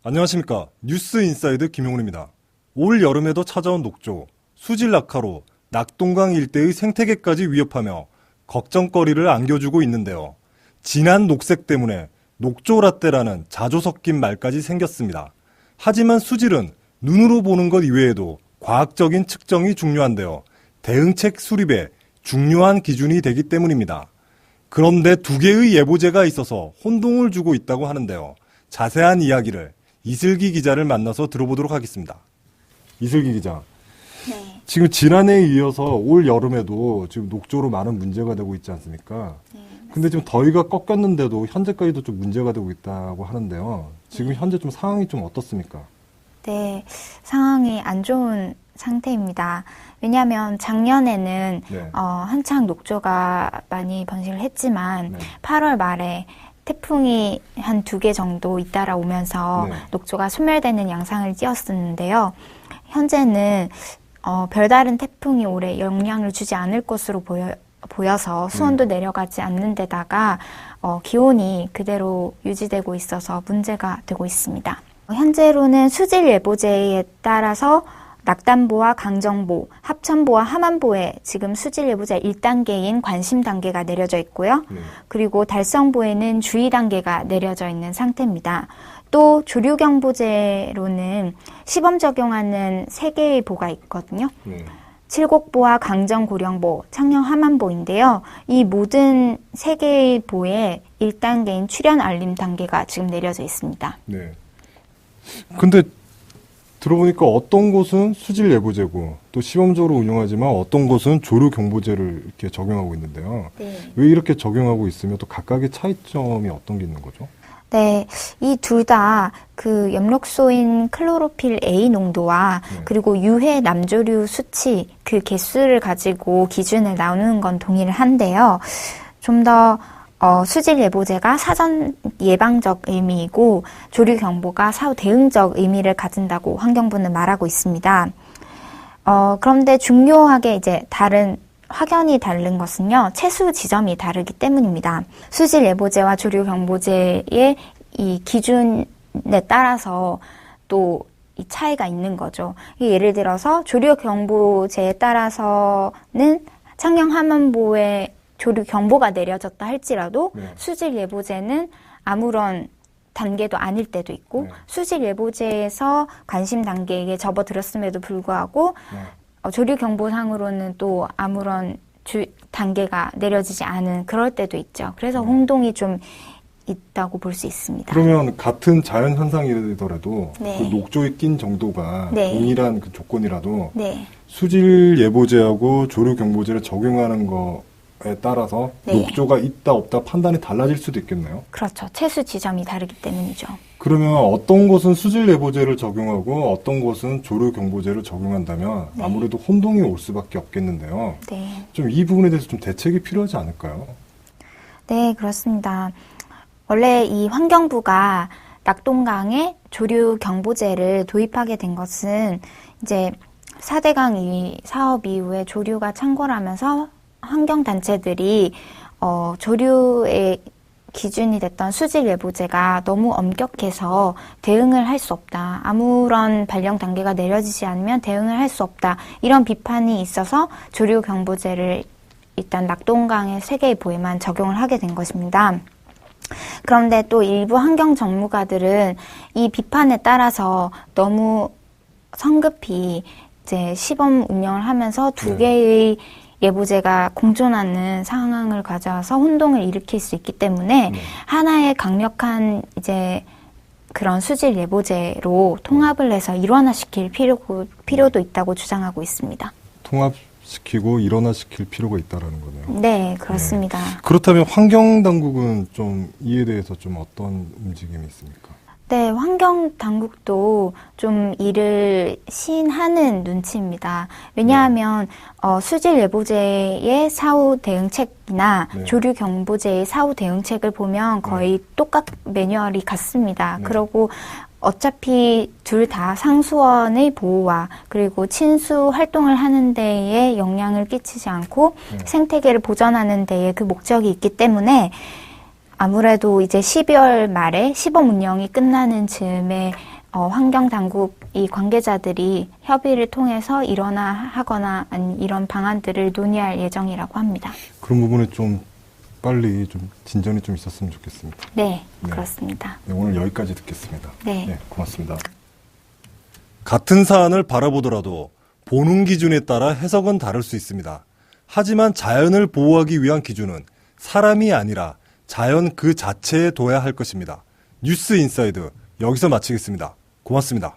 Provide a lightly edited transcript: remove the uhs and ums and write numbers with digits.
안녕하십니까. 뉴스 인사이드 김용훈입니다. 올 여름에도 찾아온 녹조, 수질 낙하로 낙동강 일대의 생태계까지 위협하며 걱정거리를 안겨주고 있는데요. 진한 녹색 때문에 녹조라떼라는 자조 섞인 말까지 생겼습니다. 하지만 수질은 눈으로 보는 것 이외에도 과학적인 측정이 중요한데요. 대응책 수립에 중요한 기준이 되기 때문입니다. 그런데 두 개의 예보제가 있어서 혼동을 주고 있다고 하는데요. 자세한 이야기를 이슬기 기자를 만나서 들어보도록 하겠습니다. 이슬기 기자. 네. 지금 지난해에 이어서 올 여름에도 지금 녹조로 많은 문제가 되고 있지 않습니까? 네, 근데 지금 더위가 꺾였는데도 현재까지도 좀 문제가 되고 있다고 하는데요. 지금 현재 좀 상황이 좀 어떻습니까? 네, 상황이 안 좋은 상태입니다. 왜냐하면 작년에는 네. 한창 녹조가 많이 번식을 했지만 네. 8월 말에 태풍이 한 2개 정도 잇따라 오면서 네. 녹조가 소멸되는 양상을 띄었었는데요. 현재는 별다른 태풍이 올해 영향을 주지 않을 것으로 보여서 수온도 내려가지 않는 데다가 기온이 그대로 유지되고 있어서 문제가 되고 있습니다. 현재로는 수질 예보제에 따라서 낙담보와 강정보, 합천보와 함안보에 지금 수질 예보제 1단계인 관심 단계가 내려져 있고요. 그리고 달성보에는 주의 단계가 내려져 있는 상태입니다. 또 조류경보제로는 시범 적용하는 3개의 보가 있거든요. 칠곡보와 강정고령보, 창녕 함안보인데요. 이 모든 3개의 보에 1단계인 출현 알림 단계가 지금 내려져 있습니다. 네. 근데 들어보니까 어떤 곳은 수질 예보제고 또 시범적으로 운영하지만 어떤 곳은 조류 경보제를 이렇게 적용하고 있는데요. 네. 왜 이렇게 적용하고 있으며 또 각각의 차이점이 어떤 게 있는 거죠? 네, 이 둘 다 그 엽록소인 클로로필 A 농도와 그리고 유해 남조류 수치 그 개수를 가지고 기준을 나누는 건 동일한데요. 좀 더 수질 예보제가 사전 예방적 의미이고 조류 경보가 사후 대응적 의미를 가진다고 환경부는 말하고 있습니다. 그런데 중요하게 이제 확연히 다른 것은요, 채수 지점이 다르기 때문입니다. 수질 예보제와 조류 경보제의 이 기준에 따라서 또 이 차이가 있는 거죠. 예를 들어서 조류 경보제에 따라서는 창녕 함안보에 조류 경보가 내려졌다 할지라도 수질 예보제는 아무런 단계도 아닐 때도 있고 수질 예보제에서 관심 단계에 접어들었음에도 불구하고 조류 경보상으로는 또 아무런 단계가 내려지지 않은 그럴 때도 있죠. 그래서 혼동이 좀 있다고 볼 수 있습니다. 그러면 같은 자연 현상이더라도 네. 그 녹조에 낀 정도가 네. 동일한 그 조건이라도 네. 수질 예보제하고 조류 경보제를 적용하는 거에 따라서 네. 녹조가 있다 없다 판단이 달라질 수도 있겠네요. 그렇죠. 채수 지점이 다르기 때문이죠. 그러면 어떤 곳은 수질 예보제를 적용하고 어떤 곳은 조류 경보제를 적용한다면 네. 아무래도 혼동이 올 수밖에 없겠는데요. 네. 좀 이 부분에 대해서 좀 대책이 필요하지 않을까요? 네, 그렇습니다. 원래 이 환경부가 낙동강에 조류 경보제를 도입하게 된 것은 이제 4대강 이 사업 이후에 조류가 창궐하면서 환경단체들이 조류의 기준이 됐던 수질 예보제가 너무 엄격해서 대응을 할 수 없다. 아무런 발령 단계가 내려지지 않으면 대응을 할 수 없다. 이런 비판이 있어서 조류 경보제를 일단 낙동강의 3개의 보에만 적용을 하게 된 것입니다. 그런데 또 일부 환경 전문가들은 이 비판에 따라서 너무 성급히 이제 시범 운영을 하면서 2개의 예보제가 공존하는 상황을 가져와서 혼동을 일으킬 수 있기 때문에 하나의 강력한 이제 그런 수질 예보제로 통합을 해서 일원화시킬 필요도 있다고 주장하고 있습니다. 통합시키고 일원화시킬 필요가 있다라는 거네요. 네, 그렇습니다. 그렇다면 환경당국은 좀 이에 대해서 좀 어떤 움직임이 있습니까? 네, 환경당국도 좀 일을 시인하는 눈치입니다. 왜냐하면 수질 예보제의 사후 대응책이나 조류 경보제의 사후 대응책을 보면 거의 매뉴얼이 같습니다. 그리고 어차피 둘 다 상수원의 보호와 그리고 친수 활동을 하는 데에 영향을 끼치지 않고 생태계를 보전하는 데에 그 목적이 있기 때문에 아무래도 이제 12월 말에 시범 운영이 끝나는 즈음에 환경당국 이 관계자들이 협의를 통해서 일원화하거나 아니 이런 방안들을 논의할 예정이라고 합니다. 그런 부분에 좀 빨리 좀 진전이 좀 있었으면 좋겠습니다. 네, 네. 그렇습니다. 네, 오늘 여기까지 듣겠습니다. 네. 고맙습니다. 같은 사안을 바라보더라도 보는 기준에 따라 해석은 다를 수 있습니다. 하지만 자연을 보호하기 위한 기준은 사람이 아니라 자연 그 자체에 둬야 할 것입니다. 뉴스 인사이드 여기서 마치겠습니다. 고맙습니다.